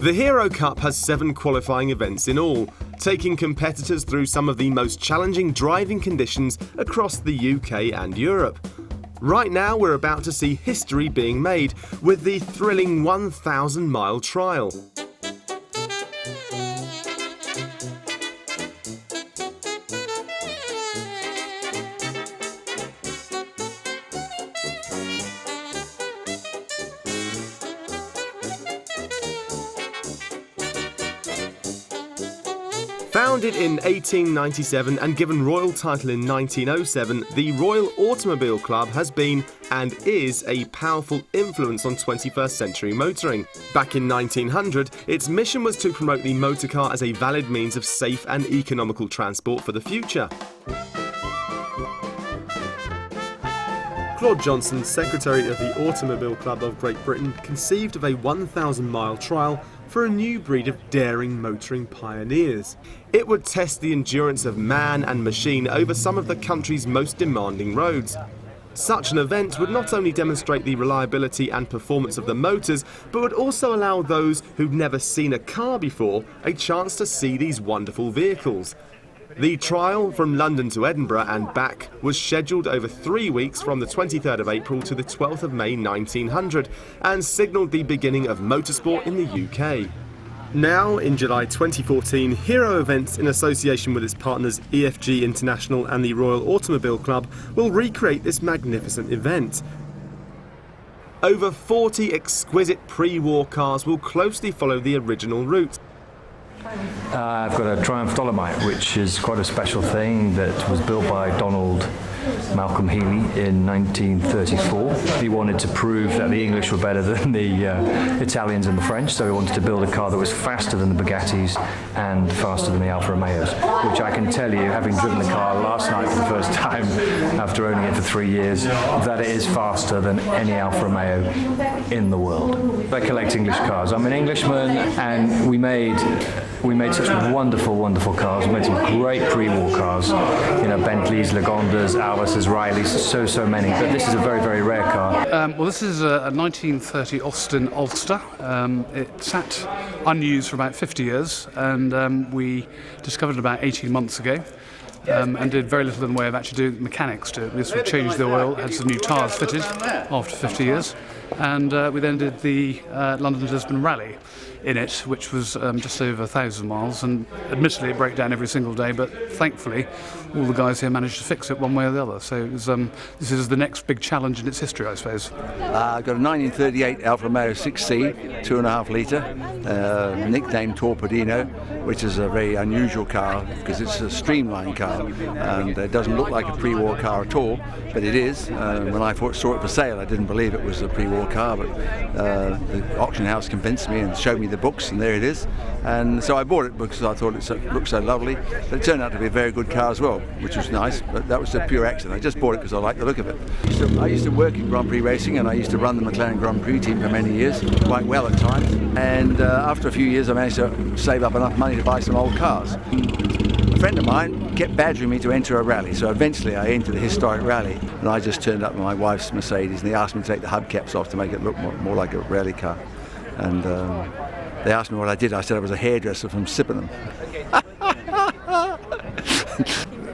The Hero Cup has 7 qualifying events in all, taking competitors through some of the most challenging driving conditions across the UK and Europe. Right now we're about to see history being made with the thrilling 1,000-mile trial. Founded in 1897 and given royal title in 1907, the Royal Automobile Club has been and is a powerful influence on 21st century motoring. Back in 1900, its mission was to promote the motor car as a valid means of safe and economical transport for the future. Claude Johnson, Secretary of the Automobile Club of Great Britain, conceived of a 1,000-mile trial for a new breed of daring motoring pioneers. It would test the endurance of man and machine over some of the country's most demanding roads. Such an event would not only demonstrate the reliability and performance of the motors, but would also allow those who'd never seen a car before a chance to see these wonderful vehicles. The trial from London to Edinburgh and back was scheduled over 3 weeks from the 23rd of April to the 12th of May 1900 and signalled the beginning of motorsport in the UK. Now, in July 2014, Hero Events, in association with its partners EFG International and the Royal Automobile Club, will recreate this magnificent event. Over 40 exquisite pre-war cars will closely follow the original route. I've got a Triumph Dolomite, which is quite a special thing that was built by Donald Malcolm Healy in 1934. He wanted to prove that the English were better than the Italians and the French, so he wanted to build a car that was faster than the Bugattis and faster than the Alfa Romeos, which I can tell you, having driven the car last night for the first time after owning it for 3 years, that it is faster than any Alfa Romeo in the world. I collect English cars. I'm an Englishman, and we made such wonderful, wonderful cars. We made some great pre-war cars, Bentleys, Lagondas, Alvis's, Rileys, so many. But this is a very, very rare car. Well, this is a 1930 Austin Ulster. It sat unused for about 50 years, and we discovered it about 18 months ago. And did very little in the way of actually doing mechanics to it. We sort of changed the oil, had some new tyres fitted after 50 years, and we then did the London to Lisbon Rally in it, which was just over 1,000 miles, and admittedly it broke down every single day, but thankfully all the guys here managed to fix it one way or the other. So it was, this is the next big challenge in its history, I suppose. I've got a 1938 Alfa Romeo 6C, 2.5 litre, nicknamed Torpedino, which is a very unusual car because it's a streamlined car, and it doesn't look like a pre-war car at all, but it is. When I saw it for sale, I didn't believe it was a pre-war car, but the auction house convinced me and showed me the books, and there it is. And so I bought it because I thought it looked so lovely, but it turned out to be a very good car as well, which was nice, but that was a pure accident. I just bought it because I liked the look of it. So I used to work in Grand Prix racing, and I used to run the McLaren Grand Prix team for many years, quite well at times, and after a few years I managed to save up enough money to buy some old cars. A friend of mine kept badgering me to enter a rally, so eventually I entered the historic rally, and I just turned up in my wife's Mercedes, and they asked me to take the hubcaps off to make it look more like a rally car. And they asked me what I did. I said I was a hairdresser from Sippenham.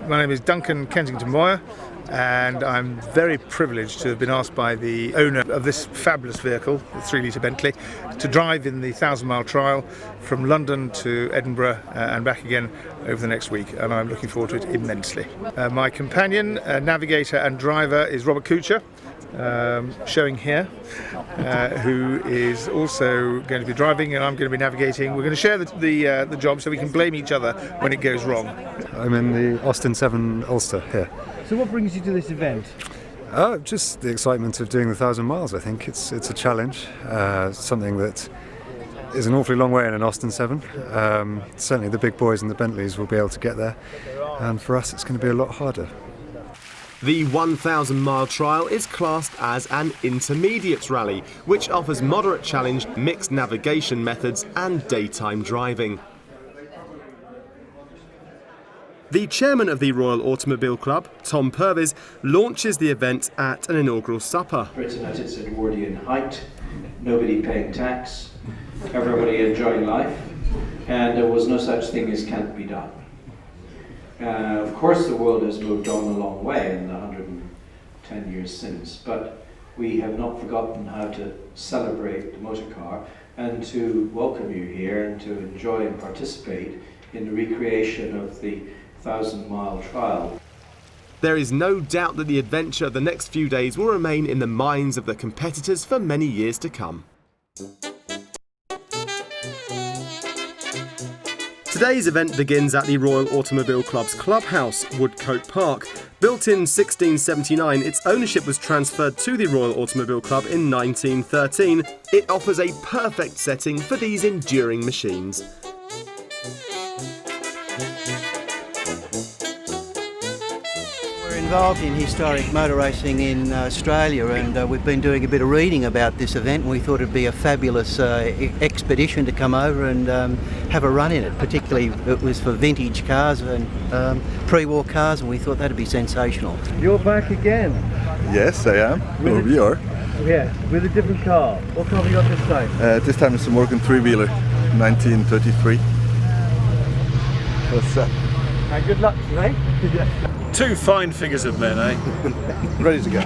My name is Duncan Kensington Moyer, and I'm very privileged to have been asked by the owner of this fabulous vehicle, the 3-litre Bentley, to drive in the 1,000-mile trial from London to Edinburgh and back again over the next week, and I'm looking forward to it immensely. My companion, navigator and driver is Robert Kuchar, showing here, who is also going to be driving, and I'm going to be navigating. We're going to share the job so we can blame each other when it goes wrong. I'm in the Austin 7 Ulster here. So what brings you to this event? Just the excitement of doing the 1,000 miles. I think it's a challenge, something that is an awfully long way in an Austin 7. Certainly the big boys and the Bentleys will be able to get there, and for us it's going to be a lot harder. The 1,000-mile trial is classed as an intermediate rally, which offers moderate challenge, mixed navigation methods and daytime driving. The chairman of the Royal Automobile Club, Tom Purvis, launches the event at an inaugural supper. Britain at its Edwardian height, nobody paying tax, everybody enjoying life, and there was no such thing as can't be done. Of course the world has moved on a long way in the 110 years since, but we have not forgotten how to celebrate the motor car and to welcome you here and to enjoy and participate in the recreation of the 1,000-mile trial. There is no doubt that the adventure of the next few days will remain in the minds of the competitors for many years to come. Today's event begins at the Royal Automobile Club's clubhouse, Woodcote Park. Built in 1679, its ownership was transferred to the Royal Automobile Club in 1913. It offers a perfect setting for these enduring machines. We're involved in historic motor racing in Australia, and we've been doing a bit of reading about this event, and we thought it'd be a fabulous expedition to come over and have a run in it. Particularly it was for vintage cars and pre-war cars, and we thought that'd be sensational. You're back again. Yes, I am. Or we are. Yeah, with a different car. What car have you got this time? This time it's a Morgan three-wheeler, 1933. What's that? Good luck today. Two fine figures of men, eh? Ready to go.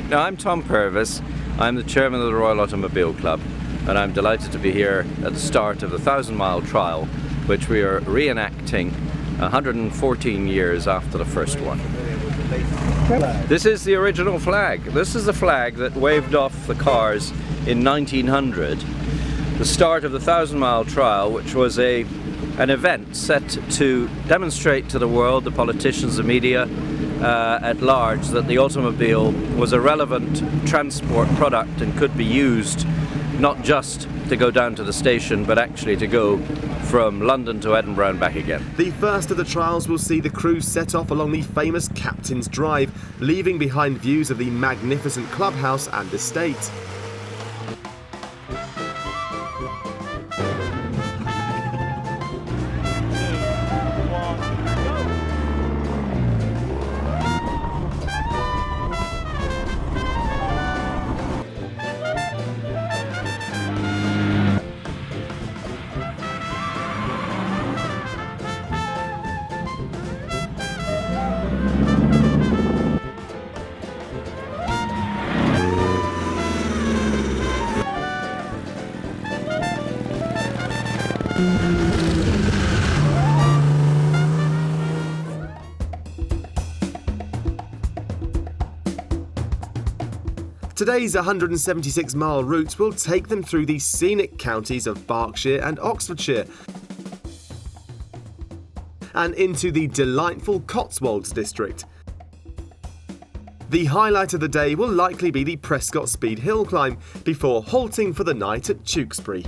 Now, I'm Tom Purvis. I'm the chairman of the Royal Automobile Club, and I'm delighted to be here at the start of the 1,000-mile trial, which we are reenacting 114 years after the first one. This is the original flag. This is the flag that waved off the cars in 1900, the start of the 1,000-mile trial, which was an event set to demonstrate to the world, the politicians, the media at large, that the automobile was a relevant transport product and could be used not just to go down to the station, but actually to go from London to Edinburgh and back again. The first of the trials will see the crew set off along the famous Captain's Drive, leaving behind views of the magnificent clubhouse and estate. Today's 176-mile route will take them through the scenic counties of Berkshire and Oxfordshire and into the delightful Cotswolds district. The highlight of the day will likely be the Prescott Speed Hill climb before halting for the night at Tewkesbury.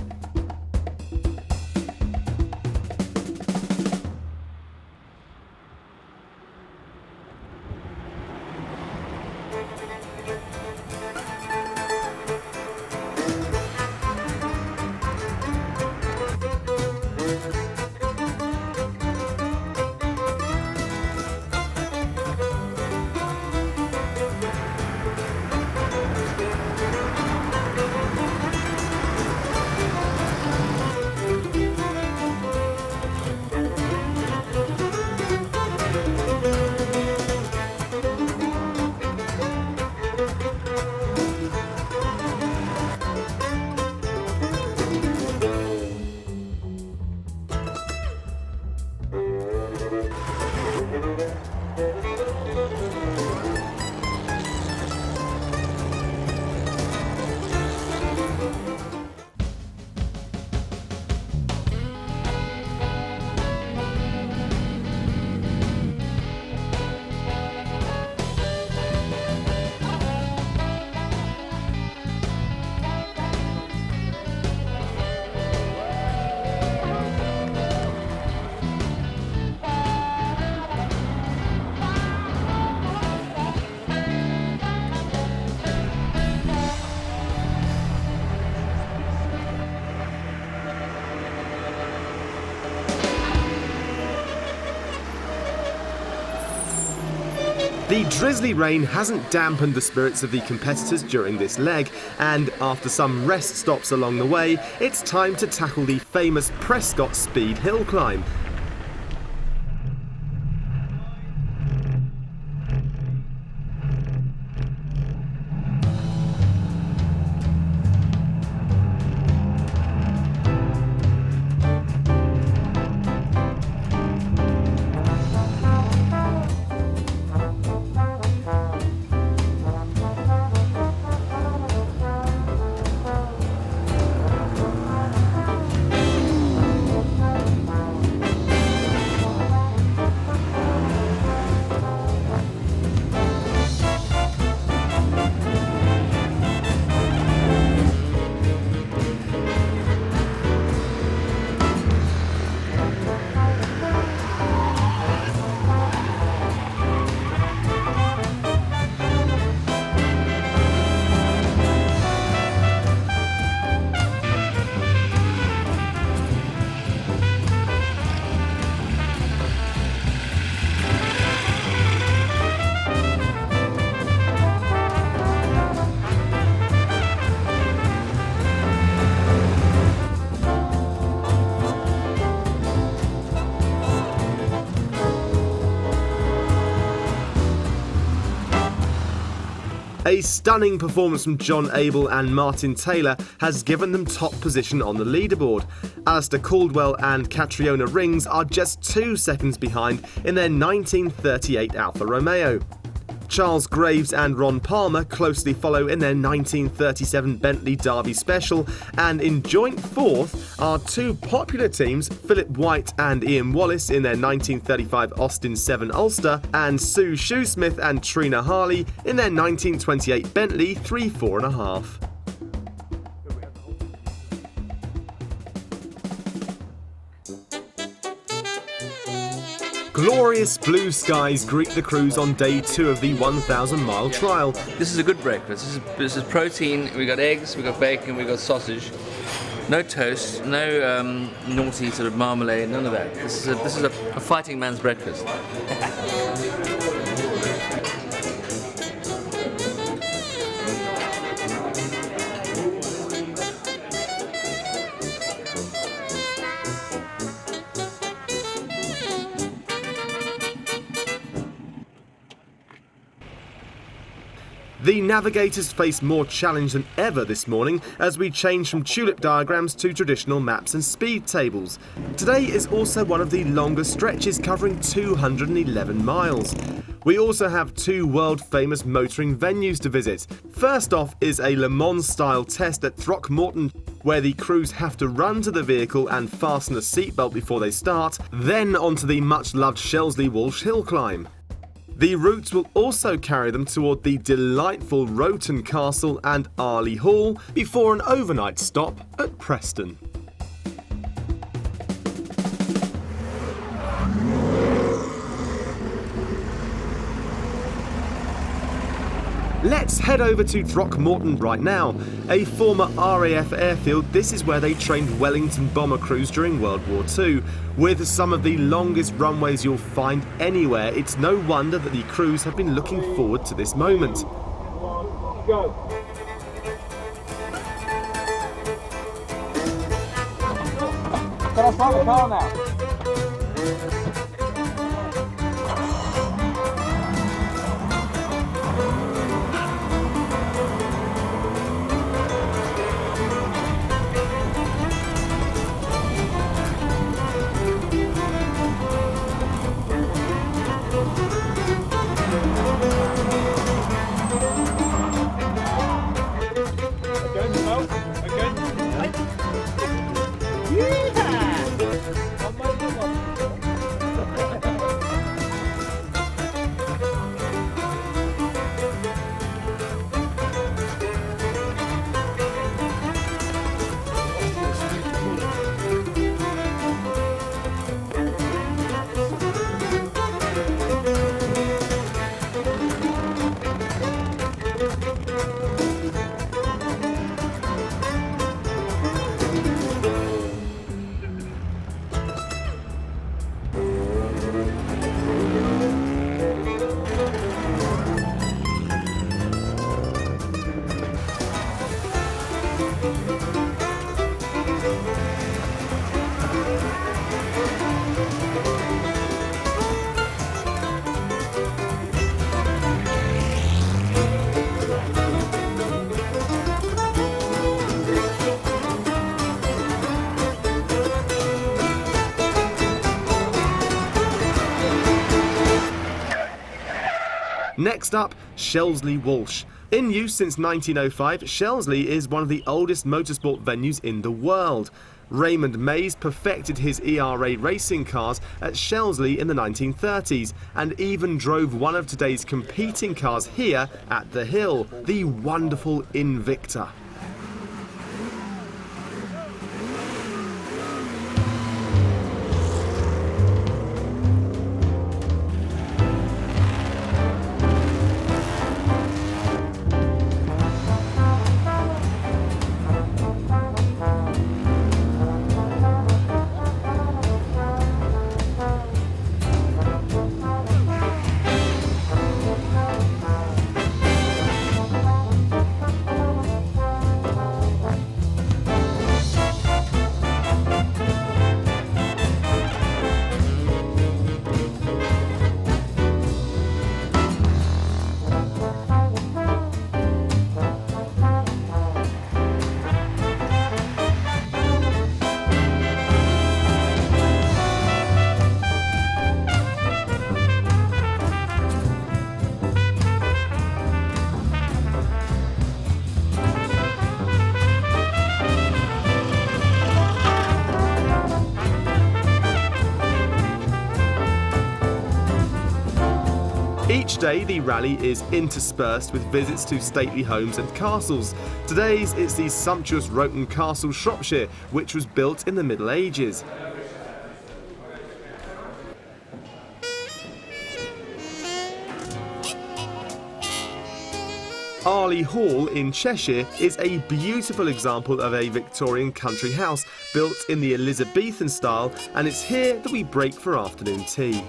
The drizzly rain hasn't dampened the spirits of the competitors during this leg, and after some rest stops along the way, it's time to tackle the famous Prescott Speed hill climb. A stunning performance from John Abel and Martin Taylor has given them top position on the leaderboard. Alistair Caldwell and Catriona Rings are just 2 seconds behind in their 1938 Alfa Romeo. Charles Graves and Ron Palmer closely follow in their 1937 Bentley Derby Special, and in joint 4th are 2 popular teams, Philip White and Ian Wallace in their 1935 Austin 7 Ulster, and Sue Shoesmith and Trina Harley in their 1928 Bentley 3-4.5. Glorious blue skies greet the crews on day 2 of the 1,000-mile trial. This is a good breakfast. This is protein. We got eggs, we got bacon, we got sausage. No toast, no naughty sort of marmalade, none of that. This is a fighting man's breakfast. The navigators face more challenge than ever this morning as we change from tulip diagrams to traditional maps and speed tables. Today is also one of the longest stretches, covering 211 miles. We also have 2 world-famous motoring venues to visit. First off is a Le Mans-style test at Throckmorton, where the crews have to run to the vehicle and fasten a seatbelt before they start, then onto the much-loved Shelsley Walsh hill climb. The routes will also carry them toward the delightful Roton Castle and Arley Hall before an overnight stop at Preston. Let's head over to Throckmorton right now. A former RAF airfield, this is where they trained Wellington bomber crews during World War II. With some of the longest runways you'll find anywhere, it's no wonder that the crews have been looking forward to this moment. Go. Can I start the car now? Next up, Shelsley Walsh. In use since 1905, Shelsley is one of the oldest motorsport venues in the world. Raymond Mays perfected his ERA racing cars at Shelsley in the 1930s and even drove one of today's competing cars here at the Hill, the wonderful Invicta. Each day the rally is interspersed with visits to stately homes and castles. Today's it's the sumptuous Roton Castle, Shropshire, which was built in the Middle Ages. Arley Hall in Cheshire is a beautiful example of a Victorian country house built in the Elizabethan style, and it's here that we break for afternoon tea.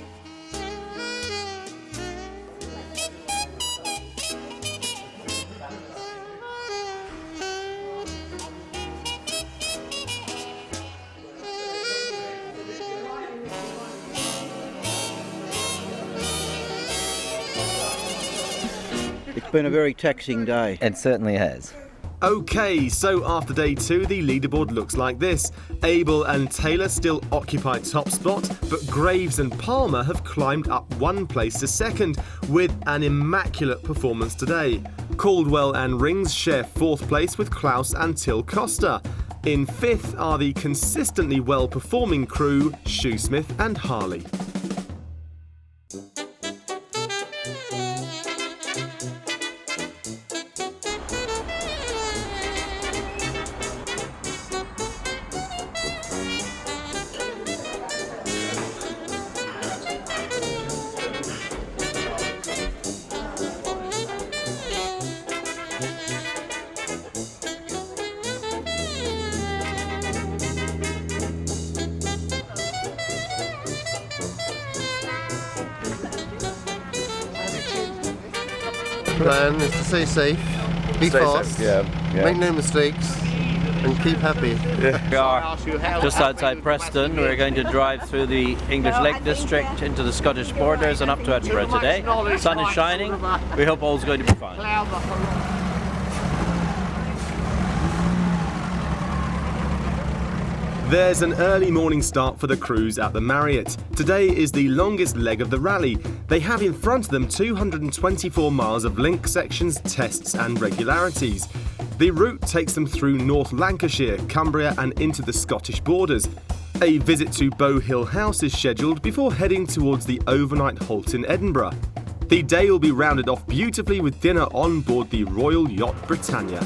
It's been a very taxing day. It certainly has. Okay, so after day 2, the leaderboard looks like this. Abel and Taylor still occupy top spot, but Graves and Palmer have climbed up one place to second, with an immaculate performance today. Caldwell and Rings share 4th place with Klaus and Till Costa. In 5th are the consistently well-performing crew, Shoesmith and Harley. Plan is to stay safe, be fast, make no mistakes, and keep happy. We are just outside Preston. We're going to drive through the English Lake District into the Scottish borders and up to Edinburgh today. The sun is shining. We hope all's going to be fine. There's an early morning start for the crews at the Marriott. Today is the longest leg of the rally. They have in front of them 224 miles of link sections, tests and regularities. The route takes them through North Lancashire, Cumbria and into the Scottish borders. A visit to Bow Hill House is scheduled before heading towards the overnight halt in Edinburgh. The day will be rounded off beautifully with dinner on board the Royal Yacht Britannia.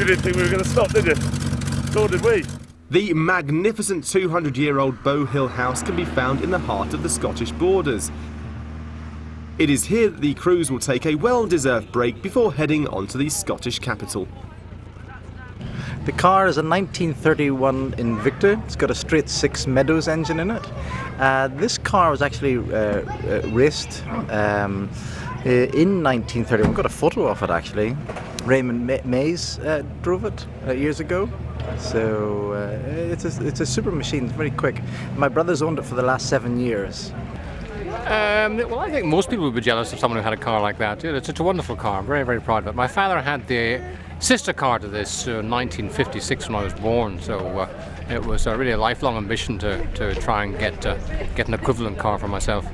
didn't think we were going to stop, did you? Nor did we. The magnificent 200-year-old Bow Hill house can be found in the heart of the Scottish borders. It is here that the crews will take a well-deserved break before heading on to the Scottish capital. The car is a 1931 Invicta. It's got a straight 6 Meadows engine in it. This car was actually raced in 1931. I've got a photo of it actually. Raymond Mays drove it years ago. So it's a super machine. It's very quick. My brother's owned it for the last 7 years. Well, I think most people would be jealous of someone who had a car like that. It's a wonderful car. I'm very, very proud of it. My father had the sister car to this in 1956 when I was born, so it was really a lifelong ambition to try and get an equivalent car for myself.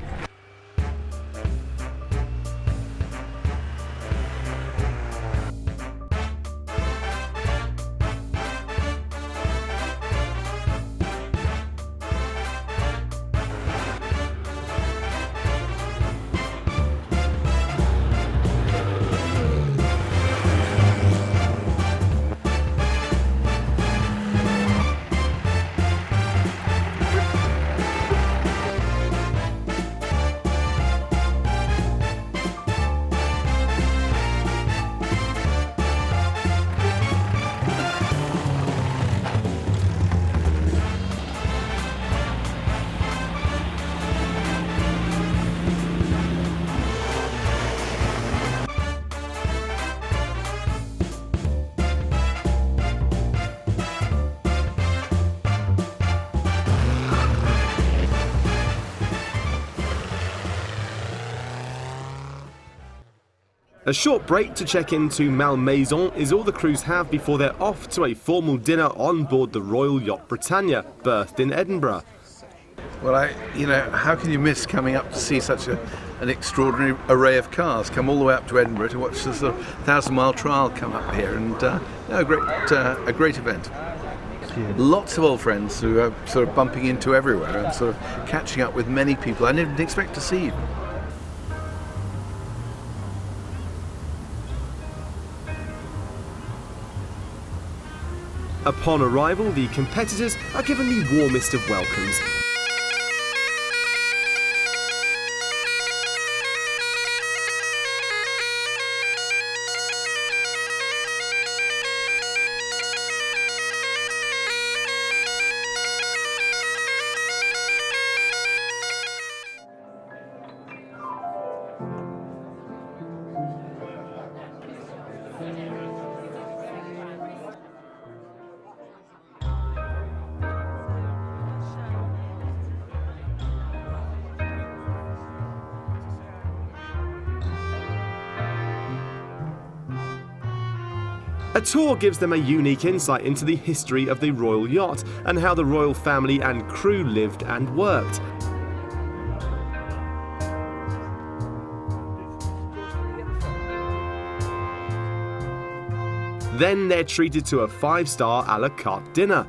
A short break to check into Malmaison is all the crews have before they're off to a formal dinner on board the Royal Yacht Britannia, berthed in Edinburgh. Well, how can you miss coming up to see such an extraordinary array of cars? Come all the way up to Edinburgh to watch the sort of 1,000-mile trial come up here, and a great event. Lots of old friends who are sort of bumping into everywhere and sort of catching up with many people I didn't expect to see. Upon arrival, the competitors are given the warmest of welcomes. A tour gives them a unique insight into the history of the Royal Yacht and how the royal family and crew lived and worked. Then they're treated to a 5-star a la carte dinner.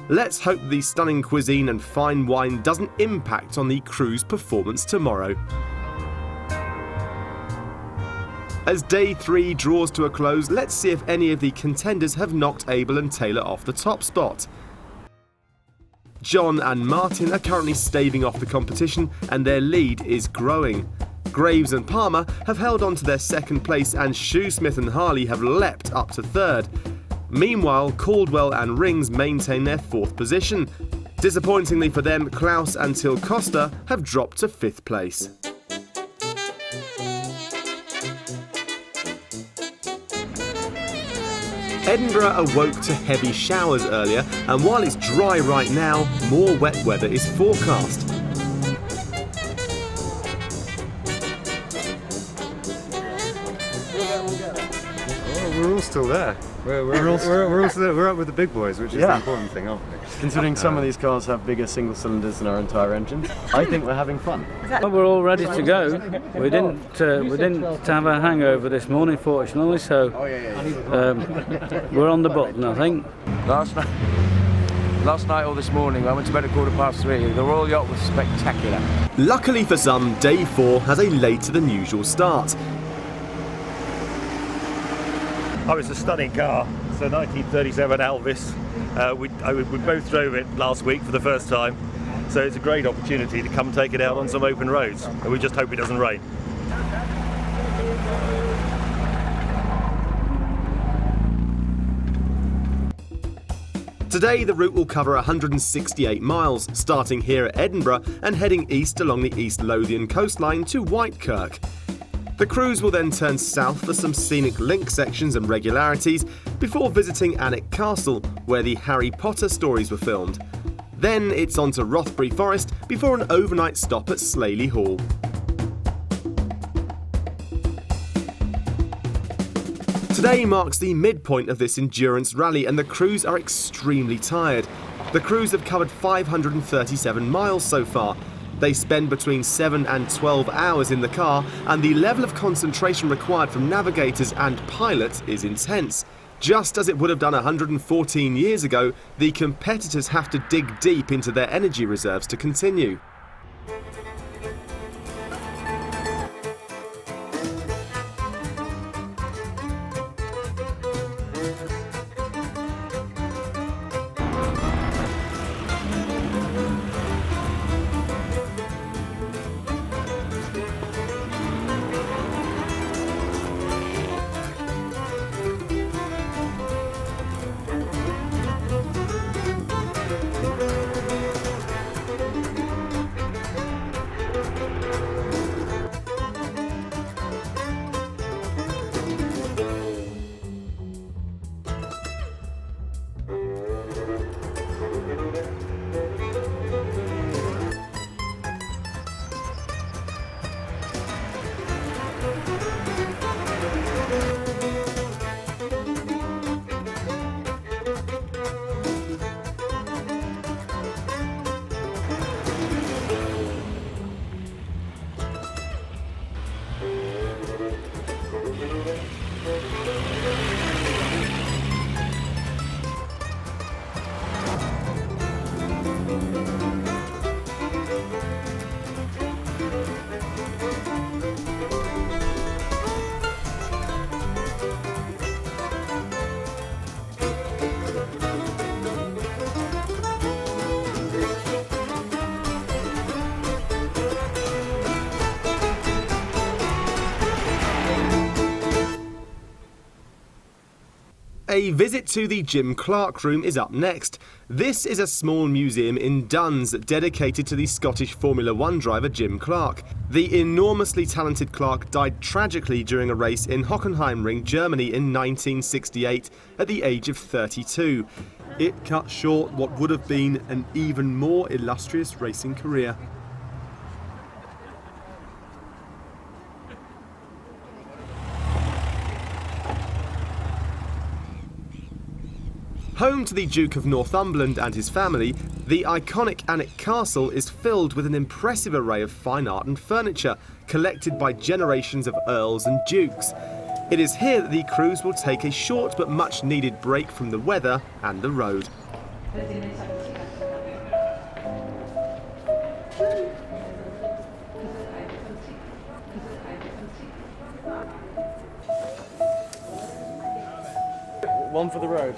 Let's hope the stunning cuisine and fine wine doesn't impact on the crew's performance tomorrow. As day 3 draws to a close, let's see if any of the contenders have knocked Abel and Taylor off the top spot. John and Martin are currently staving off the competition and their lead is growing. Graves and Palmer have held on to their second place and Shoesmith and Harley have leapt up to third. Meanwhile, Caldwell and Rings maintain their 4th position. Disappointingly for them, Klaus and Till Costa have dropped to 5th place. Edinburgh awoke to heavy showers earlier, and while it's dry right now, more wet weather is forecast. Oh, we're all still there. We're all still there. We're up with the big boys, which is the important thing, aren't we? Considering some of these cars have bigger single cylinders than our entire engines, I think we're having fun. Well, we're all ready to go. We didn't have a hangover this morning, fortunately, so we're on the button, I think. Last night or this morning, I went to bed at 3:15. The Royal Yacht was spectacular. Luckily for some, day 4 has a later than usual start. Oh, it's a stunning car. It's a 1937 Elvis. We both drove it last week for the first time, so it's a great opportunity to come take it out on some open roads, and we just hope it doesn't rain. Today the route will cover 168 miles, starting here at Edinburgh and heading east along the East Lothian coastline to Whitekirk. The cruise will then turn south for some scenic link sections and regularities before visiting Alnwick Castle, where the Harry Potter stories were filmed. Then it's on to Rothbury Forest before an overnight stop at Slaley Hall. Today marks the midpoint of this endurance rally and the crews are extremely tired. The crews have covered 537 miles so far. They spend between 7 and 12 hours in the car, and the level of concentration required from navigators and pilots is intense. Just as it would have done 114 years ago, the competitors have to dig deep into their energy reserves to continue. A visit to the Jim Clark Room is up next. This is a small museum in Duns dedicated to the Scottish Formula One driver Jim Clark. The enormously talented Clark died tragically during a race in Hockenheimring, Germany in 1968 at the age of 32. It cut short what would have been an even more illustrious racing career. Home to the Duke of Northumberland and his family, the iconic Alnwick Castle is filled with an impressive array of fine art and furniture collected by generations of earls and dukes. It is here that the crews will take a short but much needed break from the weather and the road. One for the road.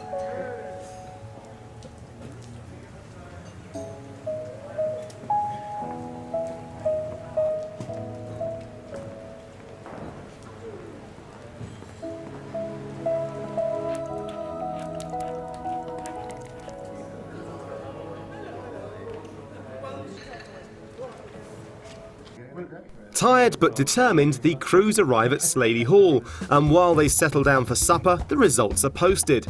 Tired but determined, the crews arrive at Slaley Hall, and while they settle down for supper, the results are posted.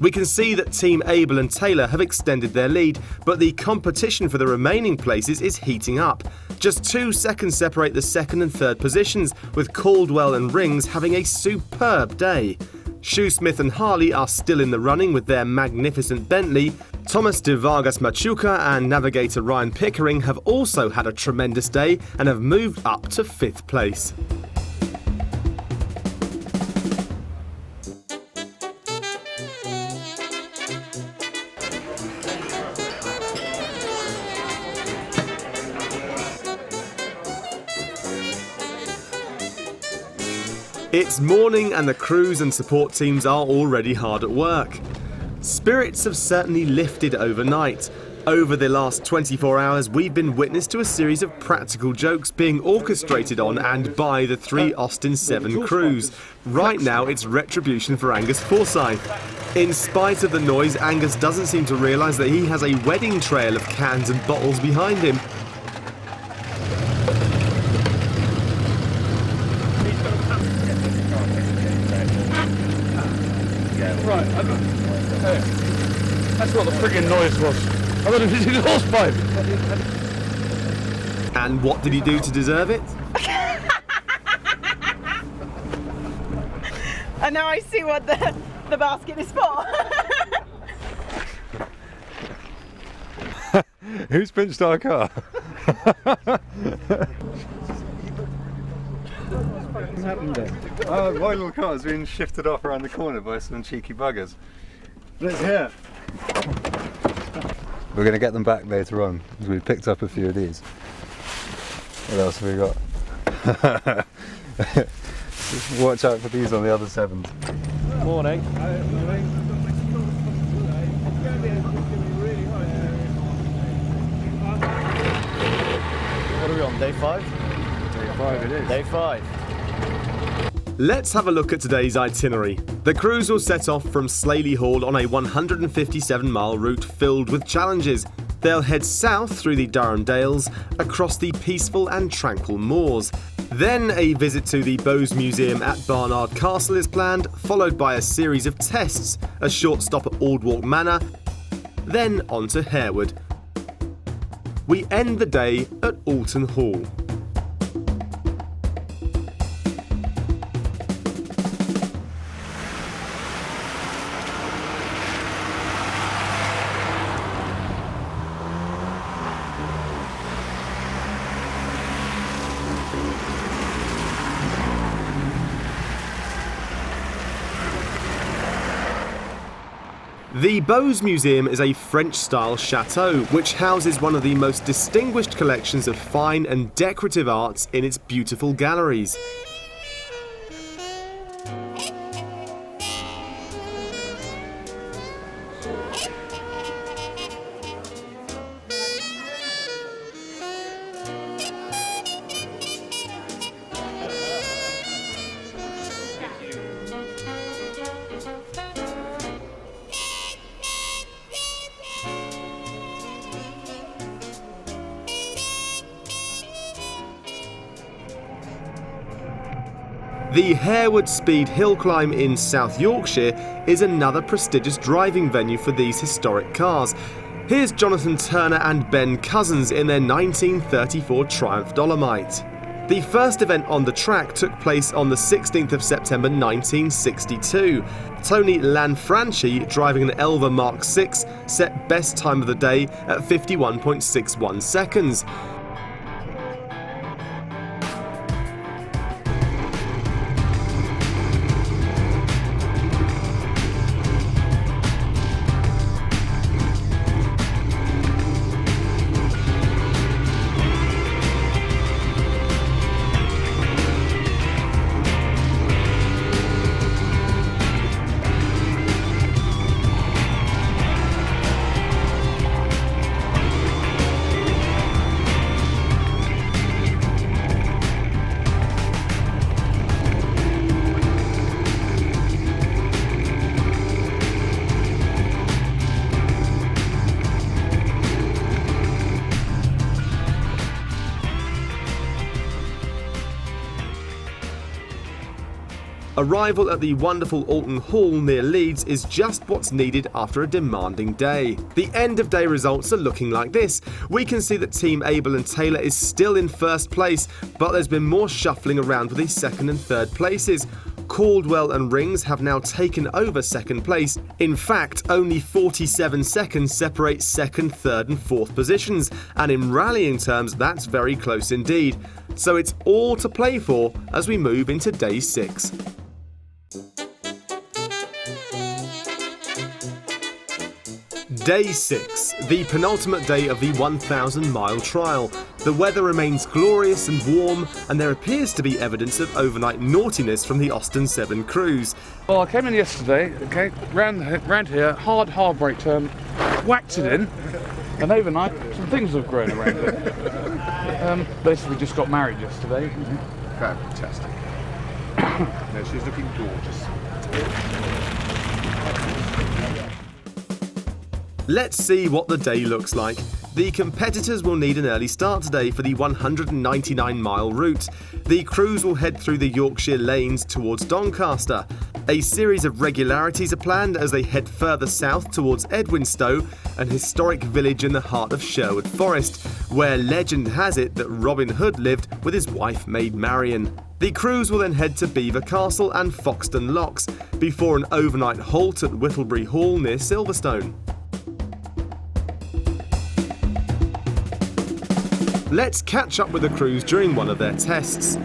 We can see that Team Abel and Taylor have extended their lead, but the competition for the remaining places is heating up. Just 2 seconds separate the second and third positions, with Caldwell and Rings having a superb day. Shoesmith and Harley are still in the running with their magnificent Bentley. Thomas de Vargas Machuca and navigator Ryan Pickering have also had a tremendous day and have moved up to 5th place. It's morning and the crews and support teams are already hard at work. Spirits have certainly lifted overnight. Over the last 24 hours, we've been witness to a series of practical jokes being orchestrated on and by the 3 Austin 7 crews. Right now, it's retribution for Angus Forsyth. In spite of the noise, Angus doesn't seem to realise that he has a wedding trail of cans and bottles behind him. Right, that's what the friggin' noise was. I thought it was his horsepipe. And what did he do to deserve it? And now I see what the basket is for. Who's pinched our car? What's happened there? My little car's been shifted off around the corner by some cheeky buggers. But it's here. We're going to get them back later on, because we picked up a few of these. What else have we got? Watch out for these on the other 7s. Morning. What are we on, day 5? Day 5 it is. Day 5. Let's have a look at today's itinerary. The crews will set off from Slaley Hall on a 157-mile route filled with challenges. They'll head south through the Durham Dales, across the peaceful and tranquil moors. Then a visit to the Bowes Museum at Barnard Castle is planned, followed by a series of tests, a short stop at Aldwalk Manor, then on to Harewood. We end the day at Alton Hall. The Bowes Museum is a French-style chateau which houses one of the most distinguished collections of fine and decorative arts in its beautiful galleries. The Harewood Speed Hill Climb in South Yorkshire is another prestigious driving venue for these historic cars. Here's Jonathan Turner and Ben Cousins in their 1934 Triumph Dolomite. The first event on the track took place on the 16th of September 1962. Tony Lanfranchi, driving an Elva Mark VI, set best time of the day at 51.61 seconds. Arrival at the wonderful Alton Hall near Leeds is just what's needed after a demanding day. The end of day results are looking like this. We can see that Team Abel and Taylor is still in first place, but there's been more shuffling around for the second and third places. Caldwell and Rings have now taken over second place. In fact, only 47 seconds separate second, third and fourth positions, and in rallying terms that's very close indeed. So it's all to play for as we move into day 6. Day 6, the penultimate day of the 1,000-mile trial. The weather remains glorious and warm, and there appears to be evidence of overnight naughtiness from the Austin 7 cruise. Well, I came in yesterday, okay, round here, hard brake turn, whacked it in, and overnight some things have grown around it. Basically just got married yesterday. Fantastic. No, she's looking gorgeous. Let's see what the day looks like. The competitors will need an early start today for the 199-mile route. The cruise will head through the Yorkshire lanes towards Doncaster. A series of regularities are planned as they head further south towards Edwinstowe, an historic village in the heart of Sherwood Forest, where legend has it that Robin Hood lived with his wife Maid Marian. The cruise will then head to Belvoir Castle and Foxton Locks, before an overnight halt at Whittlebury Hall near Silverstone. Let's catch up with the cruise during one of their tests.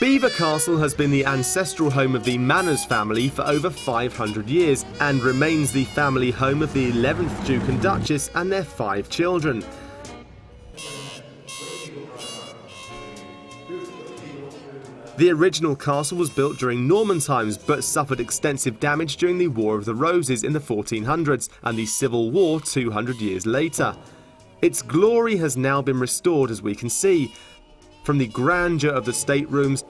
Belvoir Castle has been the ancestral home of the Manners family for over 500 years and remains the family home of the 11th Duke and Duchess and their 5 children. The original castle was built during Norman times but suffered extensive damage during the War of the Roses in the 1400s and the Civil War 200 years later. Its glory has now been restored, as we can see, from the grandeur of the staterooms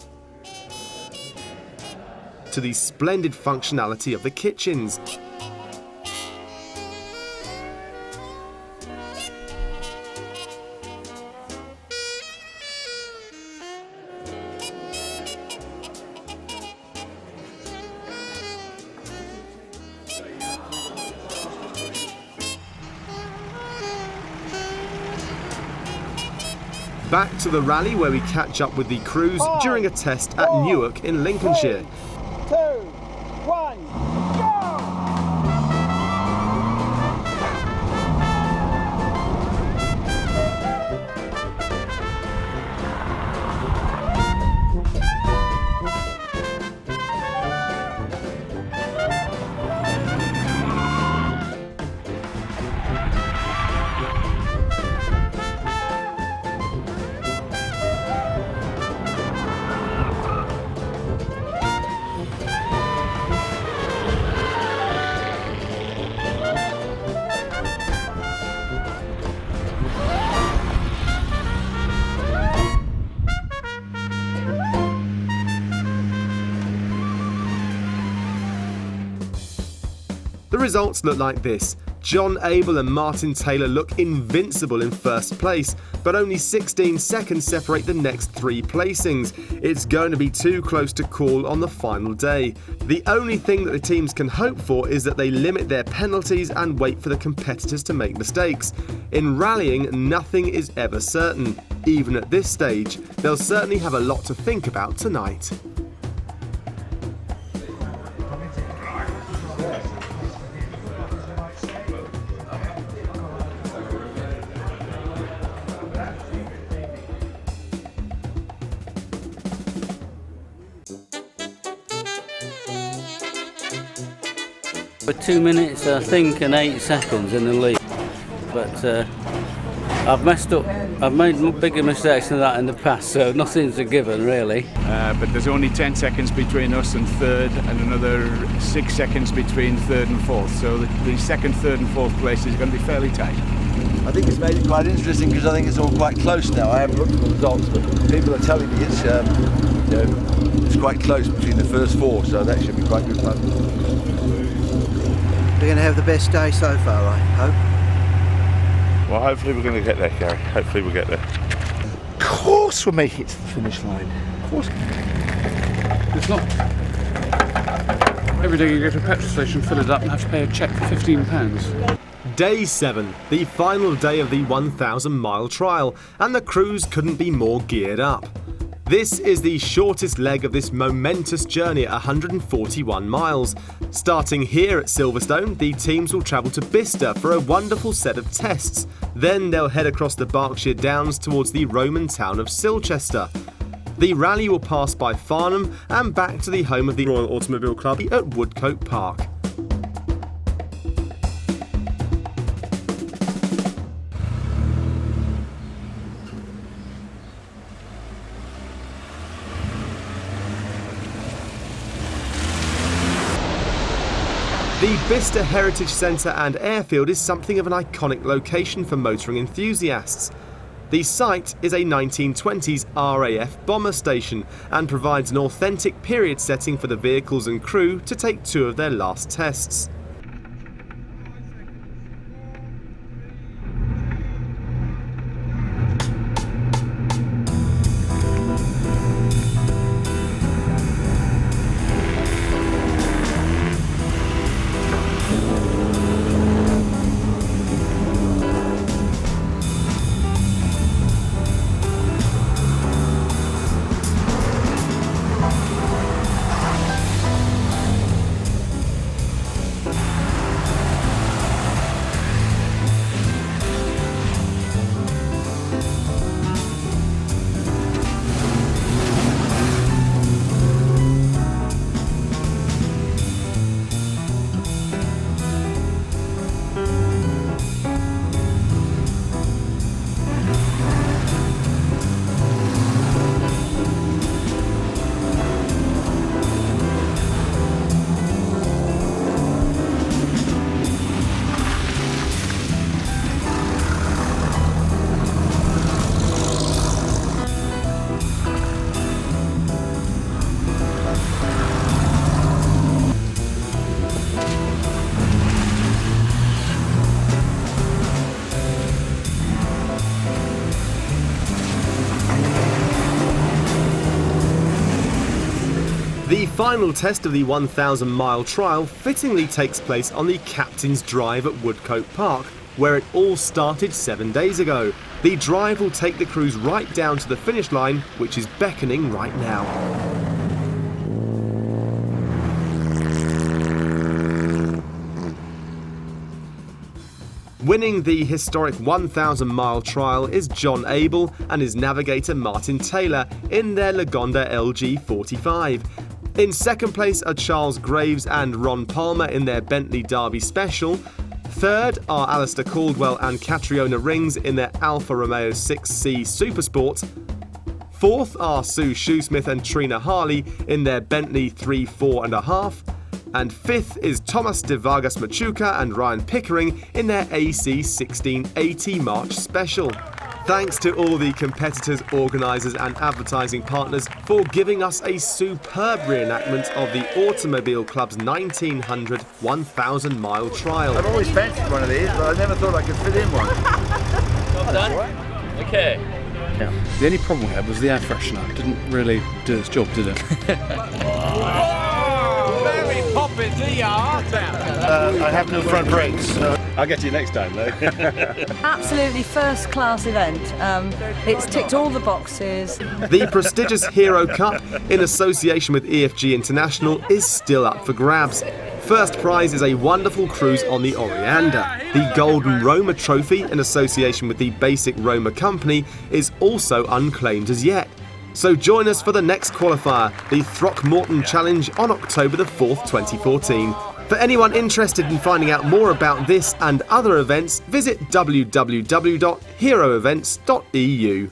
to the splendid functionality of the kitchens. Back to the rally where we catch up with the crews during a test at Newark in Lincolnshire. 2, 1, go! The results look like this. John Abel and Martin Taylor look invincible in first place, but only 16 seconds separate the next three placings. It's going to be too close to call on the final day. The only thing that the teams can hope for is that they limit their penalties and wait for the competitors to make mistakes. In rallying, nothing is ever certain. Even at this stage, they'll certainly have a lot to think about tonight. For 2 minutes, I think, and 8 seconds in the lead. But I've messed up. I've made bigger mistakes than that in the past, so nothing's a given, really. But there's only 10 seconds between us and third, and another 6 seconds between third and fourth. So the second, third, and fourth place is going to be fairly tight. I think it's made it quite interesting because I think it's all quite close now. I haven't looked at the results, but people are telling me it's, it's quite close between the first four, so that should be quite good fun. We're going to have the best day so far, I hope. Well, hopefully we're going to get there, Gary. Hopefully we'll get there. Of course we'll make it to the finish line. Of course. It's not. Every day you go to a petrol station, fill it up and have to pay a cheque for £15. Day 7, the final day of the 1,000-mile trial, and the crews couldn't be more geared up. This is the shortest leg of this momentous journey at 141 miles. Starting here at Silverstone, the teams will travel to Bicester for a wonderful set of tests. Then they'll head across the Berkshire Downs towards the Roman town of Silchester. The rally will pass by Farnham and back to the home of the Royal Automobile Club at Woodcote Park. The Bicester Heritage Centre and Airfield is something of an iconic location for motoring enthusiasts. The site is a 1920s RAF bomber station and provides an authentic period setting for the vehicles and crew to take 2 of their last tests. The final test of the 1,000-mile trial fittingly takes place on the Captain's Drive at Woodcote Park, where it all started 7 days ago. The drive will take the crews right down to the finish line, which is beckoning right now. Winning the historic 1,000-mile trial is John Abel and his navigator Martin Taylor in their Lagonda LG 45. In second place are Charles Graves and Ron Palmer in their Bentley Derby Special. Third are Alistair Caldwell and Catriona Rings in their Alfa Romeo 6C Supersport. Fourth are Sue Shoesmith and Trina Harley in their Bentley 3.4.5. And fifth is Thomas de Vargas Machuca and Ryan Pickering in their AC 1680 March Special. Thanks to all the competitors, organisers and advertising partners for giving us a superb reenactment of the Automobile Club's 1900 1,000 mile trial. I've always fancied one of these, but I never thought I could fit in one. Well done. Okay. Yeah. The only problem we had was the air freshener. It didn't really do its job, did it? Very popping the yacht. I have no front brakes. So I'll get you next time, though. Absolutely first-class event. It's ticked all the boxes. The prestigious Hero Cup, in association with EFG International, is still up for grabs. First prize is a wonderful cruise on the Oriander. The Golden Roma Trophy, in association with the Basic Roma Company, is also unclaimed as yet. So join us for the next qualifier, the Throckmorton Challenge, on October the 4th, 2014. For anyone interested in finding out more about this and other events, visit www.heroevents.eu.